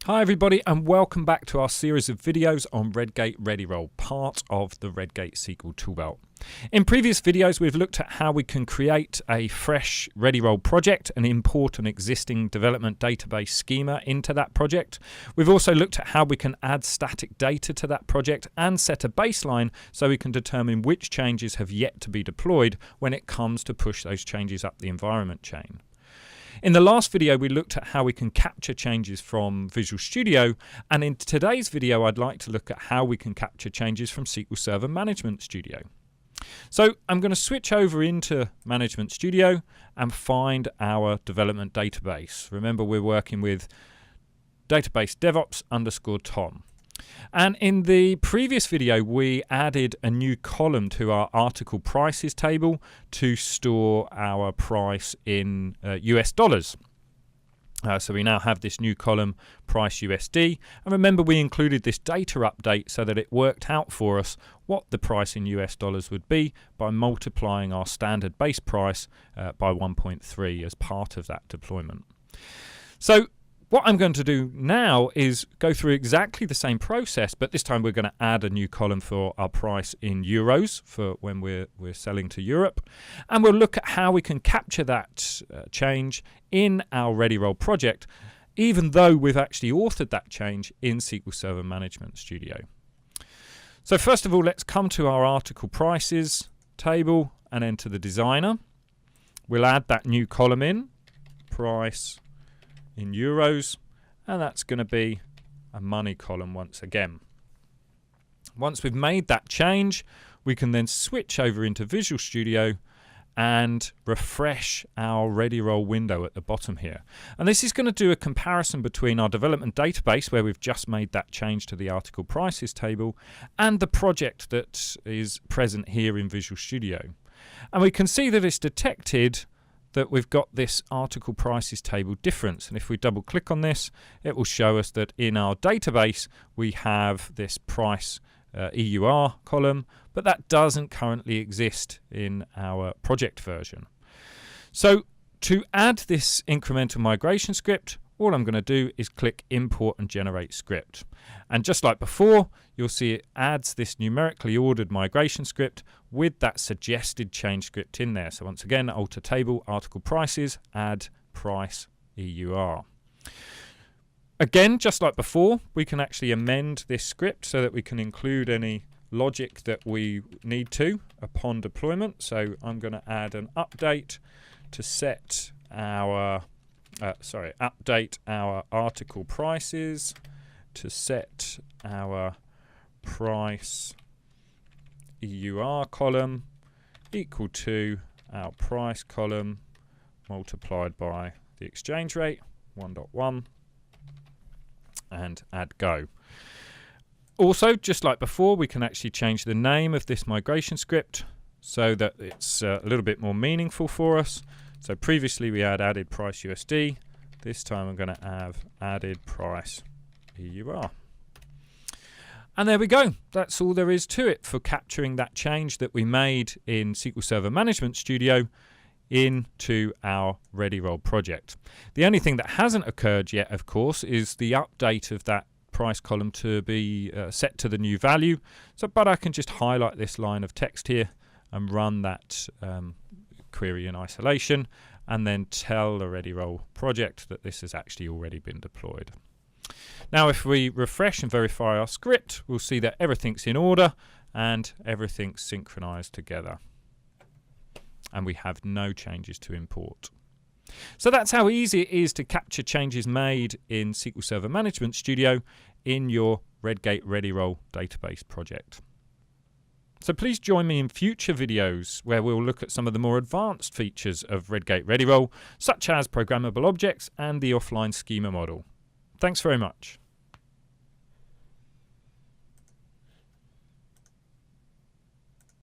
Hi everybody, and welcome back to our series of videos on Redgate ReadyRoll, part of the Redgate SQL Toolbelt. In previous videos we've looked at how we can create a fresh ReadyRoll project and import an existing development database schema into that project. We've also looked at how we can add static data to that project and set a baseline so we can determine which changes have yet to be deployed when it comes to push those changes up the environment chain. In the last video we looked at how we can capture changes from Visual Studio, and in today's video I'd like to look at how we can capture changes from SQL Server Management Studio. So I'm going to switch over into Management Studio and find our development database. Remember, we're working with database DevOps_Tom. And in the previous video we added a new column to our article prices table to store our price in US dollars. So we now have this new column, price USD, and remember we included this data update so that it worked out for us what the price in US dollars would be by multiplying our standard base price by 1.3 as part of that deployment. So what I'm going to do now is go through exactly the same process, but this time we're going to add a new column for our price in euros for when we're selling to Europe. And we'll look at how we can capture that change in our ReadyRoll project, even though we've actually authored that change in SQL Server Management Studio. So first of all, let's come to our article prices table and enter the designer. We'll add that new column in, price in euros, and that's going to be a money column once again. Once we've made that change, we can then switch over into Visual Studio and refresh our ReadyRoll window at the bottom here. And this is going to do a comparison between our development database, where we've just made that change to the article prices table, and the project that is present here in Visual Studio. And we can see that it's detected that we've got this article prices table difference, and if we double click on this it will show us that in our database we have this price EUR column, but that doesn't currently exist in our project version. So to add this incremental migration script, all I'm going to do is click import and generate script, and just like before you'll see it adds this numerically ordered migration script with that suggested change script in there. So once again, alter table, article prices, add price EUR. Again, just like before, we can actually amend this script so that we can include any logic that we need to upon deployment. So I'm going to add an update to set our update our article prices to set our price EUR column equal to our price column multiplied by the exchange rate 1.1, and add go. Also, just like before, we can actually change the name of this migration script so that it's a little bit more meaningful for us. So previously we had added price USD. This time I'm going to have added price EUR. And there we go. That's all there is to it for capturing that change that we made in SQL Server Management Studio into our ReadyRoll project. The only thing that hasn't occurred yet, of course, is the update of that price column to be set to the new value. But I can just highlight this line of text here and run that query in isolation, and then tell the ReadyRoll project that this has actually already been deployed. Now if we refresh and verify our script, we'll see that everything's in order and everything's synchronized together, and we have no changes to import. So that's how easy it is to capture changes made in SQL Server Management Studio in your Redgate ReadyRoll database project. So please join me in future videos where we'll look at some of the more advanced features of Redgate ReadyRoll, such as programmable objects and the offline schema model. Thanks very much.